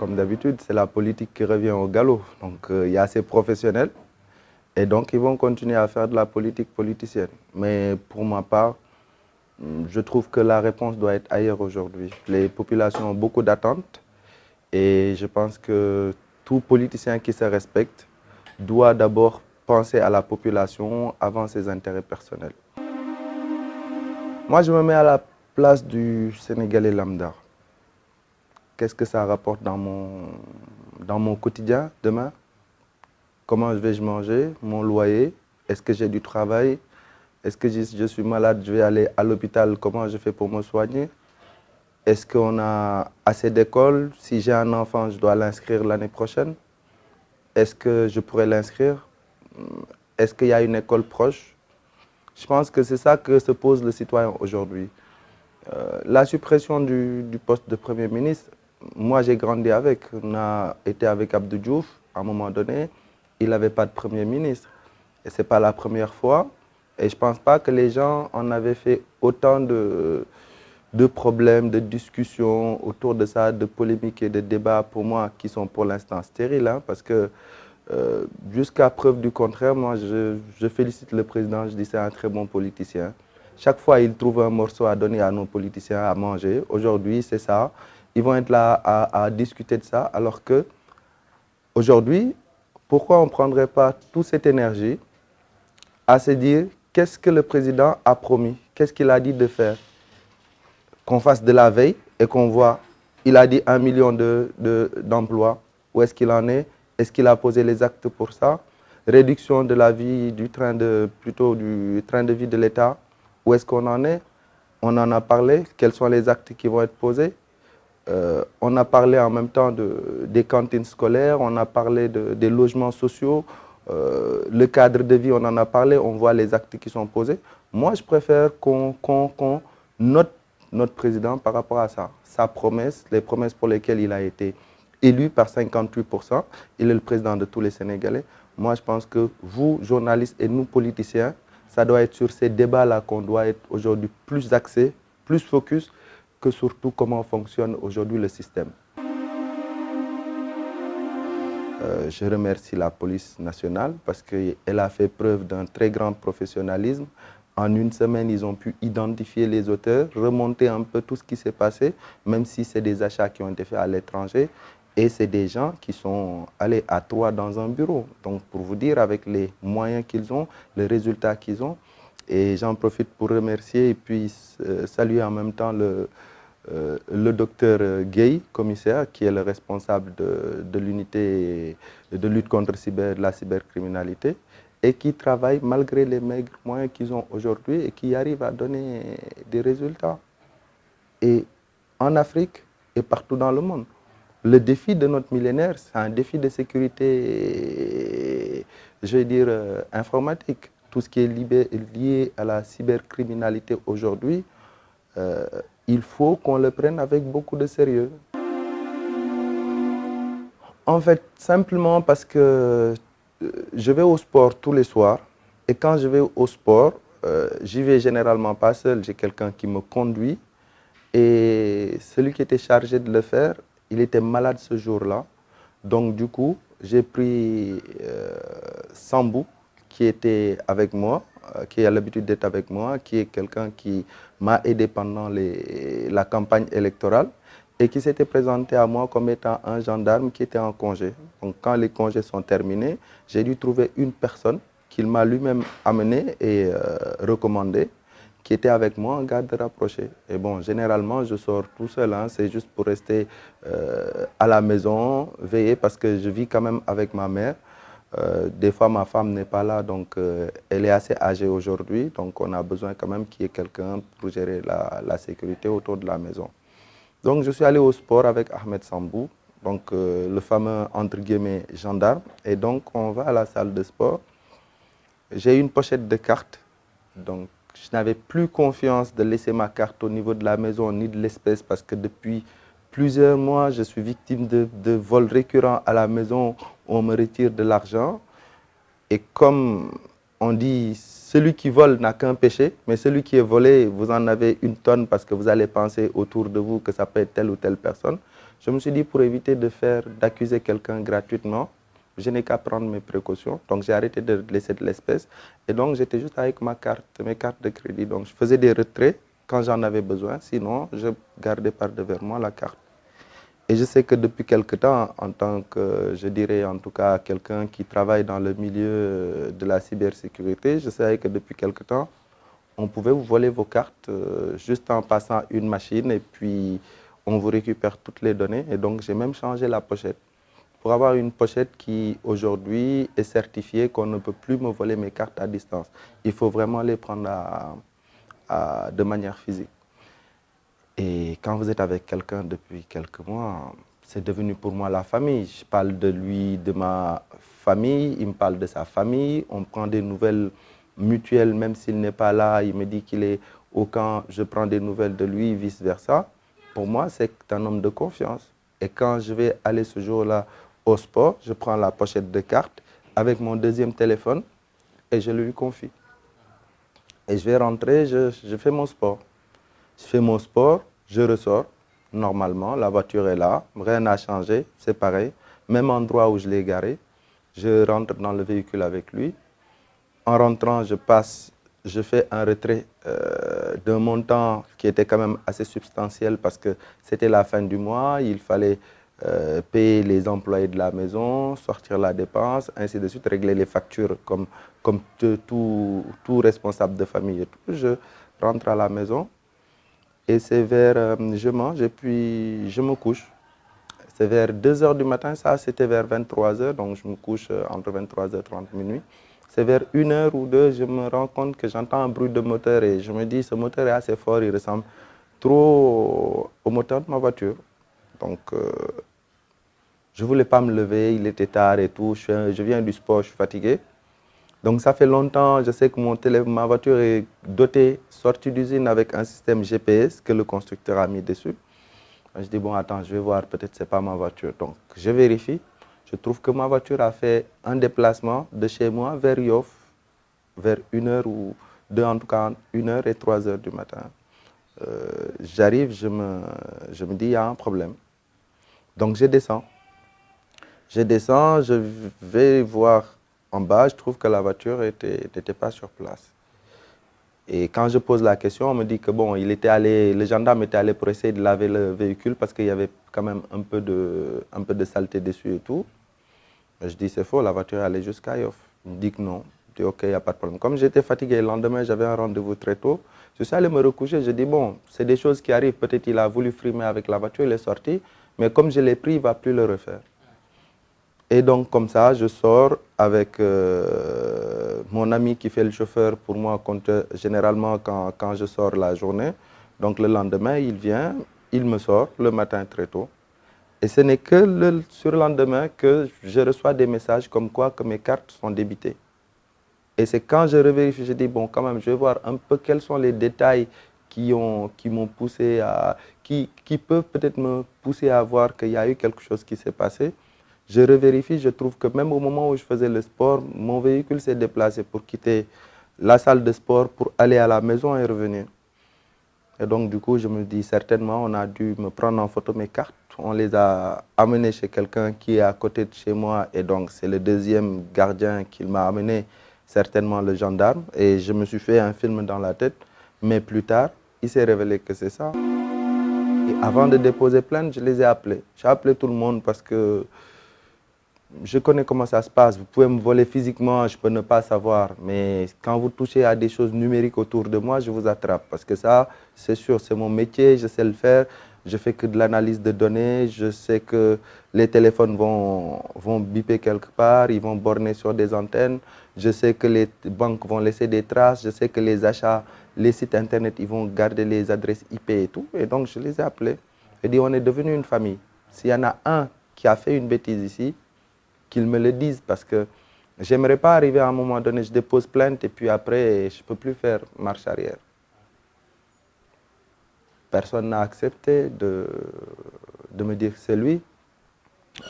comme d'habitude, c'est la politique qui revient au galop. Donc, il y a ces professionnels et donc ils vont continuer à faire de la politique politicienne. Mais pour ma part, je trouve que la réponse doit être ailleurs aujourd'hui. Les populations ont beaucoup d'attentes et je pense que tout politicien qui se respecte doit d'abord penser à la population avant ses intérêts personnels. Moi, je me mets à la place du Sénégalais lambda. Qu'est-ce que ça rapporte dans mon quotidien demain? Comment vais-je manger? Mon loyer? Est-ce que j'ai du travail? Est-ce que je suis malade, je vais aller à l'hôpital? Comment je fais pour me soigner? Est-ce qu'on a assez d'écoles? Si j'ai un enfant, je dois l'inscrire l'année prochaine. Est-ce que je pourrais l'inscrire? Est-ce qu'il y a une école proche? Je pense que c'est ça que se pose le citoyen aujourd'hui. La suppression du poste de Premier ministre, moi j'ai grandi avec. On a été avec Abdou Diouf à un moment donné. Il n'avait pas de Premier ministre. Et ce n'est pas la première fois. Et je ne pense pas que les gens en avaient fait autant de problèmes, de discussions autour de ça, de polémiques et de débats pour moi qui sont pour l'instant stériles. Hein, parce que jusqu'à preuve du contraire, moi je félicite le président, je dis c'est un très bon politicien. Chaque fois, il trouve un morceau à donner à nos politiciens à manger. Aujourd'hui, c'est ça. Ils vont être là à discuter de ça, alors que aujourd'hui, pourquoi on ne prendrait pas toute cette énergie à se dire qu'est-ce que le président a promis, qu'est-ce qu'il a dit de faire, qu'on fasse de la veille et qu'on voit, il a dit 1 million d'emplois, où est-ce qu'il en est-ce qu'il a posé les actes pour ça, réduction de la vie du train de vie de l'État, où est-ce qu'on en est? On en a parlé, quels sont les actes qui vont être posés? On a parlé en même temps des cantines scolaires, on a parlé des logements sociaux, le cadre de vie, on en a parlé, on voit les actes qui sont posés. Moi, je préfère qu'on note notre président par rapport à ça. Sa promesse, les promesses pour lesquelles il a été élu par 58%, il est le président de tous les Sénégalais. Moi, je pense que vous, journalistes et nous, politiciens, ça doit être sur ces débats-là qu'on doit être aujourd'hui plus axé, plus focus, que surtout comment fonctionne aujourd'hui le système. Je remercie la police nationale parce qu'elle a fait preuve d'un très grand professionnalisme. En une semaine, ils ont pu identifier les auteurs, remonter un peu tout ce qui s'est passé, même si c'est des achats qui ont été faits à l'étranger. Et c'est des gens qui sont allés à 3 dans un bureau. Donc, pour vous dire, avec les moyens qu'ils ont, les résultats qu'ils ont. Et j'en profite pour remercier et puis saluer en même temps le docteur Gueye, commissaire, qui est le responsable de l'unité de lutte contre la cybercriminalité et qui travaille malgré les maigres moyens qu'ils ont aujourd'hui et qui arrive à donner des résultats. Et en Afrique et partout dans le monde. Le défi de notre millénaire, c'est un défi de sécurité, je vais dire, informatique. Tout ce qui est lié à la cybercriminalité aujourd'hui, il faut qu'on le prenne avec beaucoup de sérieux. En fait, simplement parce que je vais au sport tous les soirs. Et quand je vais au sport, j'y vais généralement pas seul. J'ai quelqu'un qui me conduit. Et celui qui était chargé de le faire, il était malade ce jour-là. Donc du coup, j'ai pris Sambou, qui était avec moi, qui a l'habitude d'être avec moi, qui est quelqu'un qui m'a aidé pendant la campagne électorale et qui s'était présenté à moi comme étant un gendarme qui était en congé. Donc quand les congés sont terminés, j'ai dû trouver une personne qu'il m'a lui-même amené et recommandé, qui était avec moi en garde rapprochée. Et bon, généralement, je sors tout seul, hein, c'est juste pour rester à la maison, veiller, parce que je vis quand même avec ma mère. Des fois, ma femme n'est pas là, donc elle est assez âgée aujourd'hui, donc on a besoin quand même qu'il y ait quelqu'un pour gérer la sécurité autour de la maison. Donc je suis allé au sport avec Ahmed Sambou, donc le fameux, entre guillemets, gendarme, et donc on va à la salle de sport. J'ai une pochette de cartes, donc je n'avais plus confiance de laisser ma carte au niveau de la maison ni de l'espèce parce que depuis plusieurs mois, je suis victime de vols récurrents à la maison où on me retire de l'argent. Et comme on dit, celui qui vole n'a qu'un péché, mais celui qui est volé, vous en avez une tonne parce que vous allez penser autour de vous que ça peut être telle ou telle personne. Je me suis dit, pour éviter d'accuser quelqu'un gratuitement, je n'ai qu'à prendre mes précautions. Donc, j'ai arrêté de laisser de l'espèce. Et donc, j'étais juste avec mes cartes de crédit. Donc, je faisais des retraits quand j'en avais besoin. Sinon, je gardais par devers moi la carte. Et je sais que depuis quelque temps, en tant que, je dirais en tout cas, quelqu'un qui travaille dans le milieu de la cybersécurité, je sais que depuis quelque temps, on pouvait vous voler vos cartes juste en passant une machine et puis on vous récupère toutes les données. Et donc, j'ai même changé la pochette pour avoir une pochette qui, aujourd'hui, est certifiée qu'on ne peut plus me voler mes cartes à distance. Il faut vraiment les prendre de manière physique. Et quand vous êtes avec quelqu'un depuis quelques mois, c'est devenu pour moi la famille. Je parle de lui, de ma famille, il me parle de sa famille, on prend des nouvelles mutuelles, même s'il n'est pas là, il me dit qu'il est au camp, je prends des nouvelles de lui, vice-versa. Pour moi, c'est un homme de confiance. Et quand je vais aller ce jour-là au sport, je prends la pochette de cartes avec mon deuxième téléphone et je le lui confie. Et je vais rentrer, je fais mon sport. Je fais mon sport, je ressors, normalement, la voiture est là, rien n'a changé, c'est pareil. Même endroit où je l'ai garé, je rentre dans le véhicule avec lui. En rentrant, je fais un retrait d'un montant qui était quand même assez substantiel parce que c'était la fin du mois, il fallait payer les employés de la maison, sortir la dépense, ainsi de suite, régler les factures comme tout responsable de famille et tout. Je rentre à la maison. Et c'est je mange et puis je me couche. C'est vers 2 h du matin, ça c'était vers 23 h, donc je me couche entre 23 h 30 minuit. C'est vers 1 h ou 2, je me rends compte que j'entends un bruit de moteur et je me dis, ce moteur est assez fort, il ressemble trop au moteur de ma voiture. Donc je ne voulais pas me lever, il était tard et tout, je viens du sport, je suis fatigué. Donc ça fait longtemps, je sais que ma voiture est dotée, sortie d'usine avec un système GPS que le constructeur a mis dessus. Je dis, bon, attends, je vais voir, peut-être ce n'est pas ma voiture. Donc je vérifie, je trouve que ma voiture a fait un déplacement de chez moi vers Yoff, vers 1 h ou 2, en tout cas 1 h et 3 h du matin. J'arrive, je me dis, il y a un problème. Donc je descends, je vais voir en bas, je trouve que la voiture n'était pas sur place. Et quand je pose la question, on me dit que bon, le gendarme était allé pour essayer de laver le véhicule parce qu'il y avait quand même un peu de saleté dessus et tout. Je dis c'est faux, la voiture allait jusqu'à Yoff. Il me dit que non. Je dis ok, il n'y a pas de problème. Comme j'étais fatigué, le lendemain j'avais un rendez-vous très tôt, je suis allé me recoucher. Je dis bon, c'est des choses qui arrivent. Peut-être il a voulu frimer avec la voiture, il est sorti. Mais comme je l'ai pris, il ne va plus le refaire. Et donc, comme ça, je sors avec mon ami qui fait le chauffeur pour moi, généralement quand je sors la journée. Donc, le lendemain, il vient, il me sort le matin très tôt. Et ce n'est que sur le lendemain que je reçois des messages comme quoi que mes cartes sont débitées. Et c'est quand je revérifie, je dis, bon, quand même, je vais voir un peu quels sont les détails qui m'ont poussé qui peuvent peut-être me pousser à voir qu'il y a eu quelque chose qui s'est passé. Je revérifie, je trouve que même au moment où je faisais le sport, mon véhicule s'est déplacé pour quitter la salle de sport pour aller à la maison et revenir. Et donc, du coup, je me dis certainement, on a dû me prendre en photo mes cartes. On les a amenées chez quelqu'un qui est à côté de chez moi. Et donc, c'est le deuxième gardien qui m'a amené, certainement le gendarme. Et je me suis fait un film dans la tête. Mais plus tard, il s'est révélé que c'est ça. Et avant de déposer plainte, je les ai appelés. J'ai appelé tout le monde parce que je connais comment ça se passe. Vous pouvez me voler physiquement, je peux ne pas savoir. Mais quand vous touchez à des choses numériques autour de moi, je vous attrape. Parce que ça, c'est sûr, c'est mon métier, je sais le faire. Je fais que de l'analyse de données. Je sais que les téléphones vont biper quelque part, ils vont borner sur des antennes. Je sais que les banques vont laisser des traces. Je sais que les achats, les sites internet, ils vont garder les adresses IP et tout. Et donc, je les ai appelés. J'ai dit, on est devenu une famille. S'il y en a un qui a fait une bêtise ici, qu'ils me le disent parce que j'aimerais pas arriver à un moment donné, je dépose plainte et puis après, je ne peux plus faire marche arrière. Personne n'a accepté de me dire que c'est lui.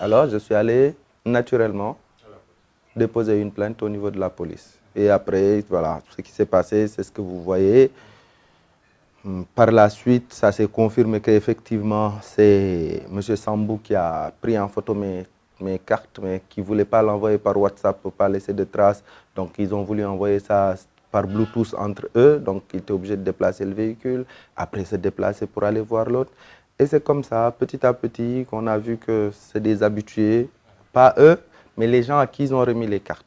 Alors, je suis allé naturellement déposer une plainte au niveau de la police. Et après, voilà, ce qui s'est passé, c'est ce que vous voyez. Par la suite, ça s'est confirmé qu'effectivement, c'est M. Sambou qui a pris en photo mes cartes, mais qui ne voulait pas l'envoyer par WhatsApp pour ne pas laisser de traces. Donc, ils ont voulu envoyer ça par Bluetooth entre eux. Donc, il était obligé de déplacer le véhicule, après se déplacer pour aller voir l'autre. Et c'est comme ça, petit à petit, qu'on a vu que c'est des habitués, pas eux, mais les gens à qui ils ont remis les cartes.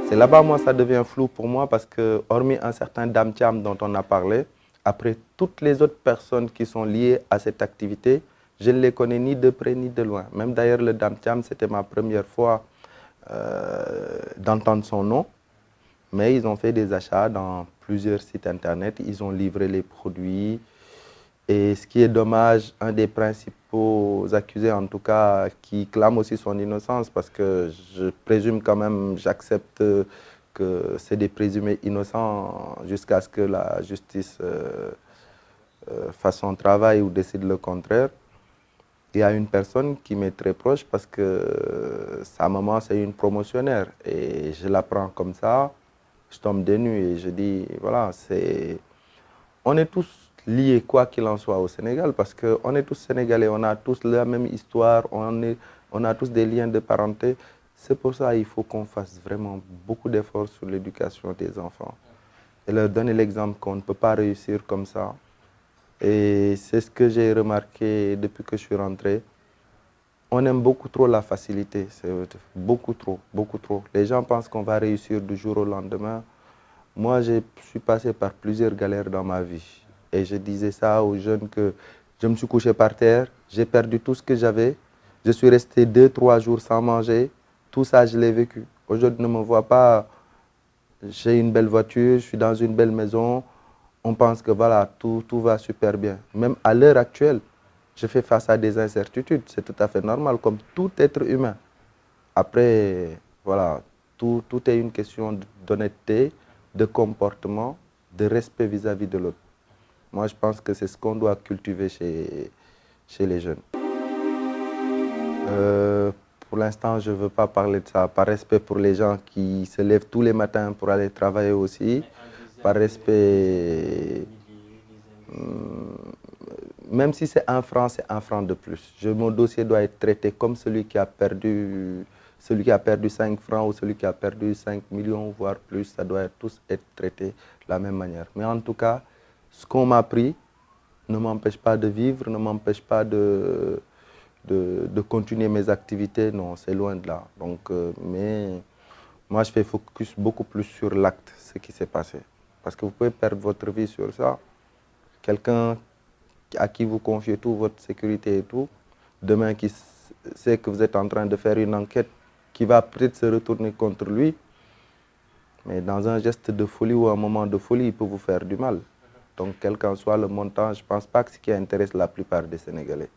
C'est là-bas, moi, ça devient flou pour moi parce que, hormis un certain Dame Thiam dont on a parlé, après toutes les autres personnes qui sont liées à cette activité, je ne les connais ni de près ni de loin. Même d'ailleurs, le Dame Thiam, c'était ma première fois d'entendre son nom. Mais ils ont fait des achats dans plusieurs sites internet, ils ont livré les produits. Et ce qui est dommage, un des principaux accusés, en tout cas, qui clame aussi son innocence, parce que je présume quand même, j'accepte que c'est des présumés innocents jusqu'à ce que la justice fasse son travail ou décide le contraire. Il y a une personne qui m'est très proche parce que sa maman, c'est une promotionnaire. Et je la prends comme ça, je tombe des nues et je dis, voilà, on est tous liés, quoi qu'il en soit, au Sénégal, parce qu'on est tous sénégalais, on a tous la même histoire, on a tous des liens de parenté. C'est pour ça qu'il faut qu'on fasse vraiment beaucoup d'efforts sur l'éducation des enfants et leur donner l'exemple qu'on ne peut pas réussir comme ça. Et c'est ce que j'ai remarqué depuis que je suis rentré. On aime beaucoup trop la facilité, c'est beaucoup trop, beaucoup trop. Les gens pensent qu'on va réussir du jour au lendemain. Moi, je suis passé par plusieurs galères dans ma vie. Et je disais ça aux jeunes que je me suis couché par terre, j'ai perdu tout ce que j'avais. Je suis resté 2, 3 jours sans manger. Tout ça, je l'ai vécu. Aujourd'hui, ne me vois pas, j'ai une belle voiture, je suis dans une belle maison. On pense que voilà, tout va super bien. Même à l'heure actuelle, je fais face à des incertitudes. C'est tout à fait normal, comme tout être humain. Après, voilà, tout est une question d'honnêteté, de comportement, de respect vis-à-vis de l'autre. Moi, je pense que c'est ce qu'on doit cultiver chez les jeunes. Pour l'instant, je ne veux pas parler de ça, par respect pour les gens qui se lèvent tous les matins pour aller travailler aussi, par respect, même si c'est 1 franc, c'est 1 franc de plus. Mon dossier doit être traité comme celui qui a perdu 5 francs ou celui qui a perdu 5 millions, voire plus. Ça doit tous être traité de la même manière. Mais en tout cas, ce qu'on m'a appris ne m'empêche pas de vivre, ne m'empêche pas de continuer mes activités. Non, c'est loin de là. Donc, mais moi, je fais focus beaucoup plus sur l'acte, ce qui s'est passé. Parce que vous pouvez perdre votre vie sur ça. Quelqu'un à qui vous confiez tout, votre sécurité et tout, demain qui sait que vous êtes en train de faire une enquête qui va peut-être se retourner contre lui, mais dans un geste de folie ou un moment de folie, il peut vous faire du mal. Donc, quel qu'en soit le montant, je ne pense pas que ce qui intéresse la plupart des Sénégalais.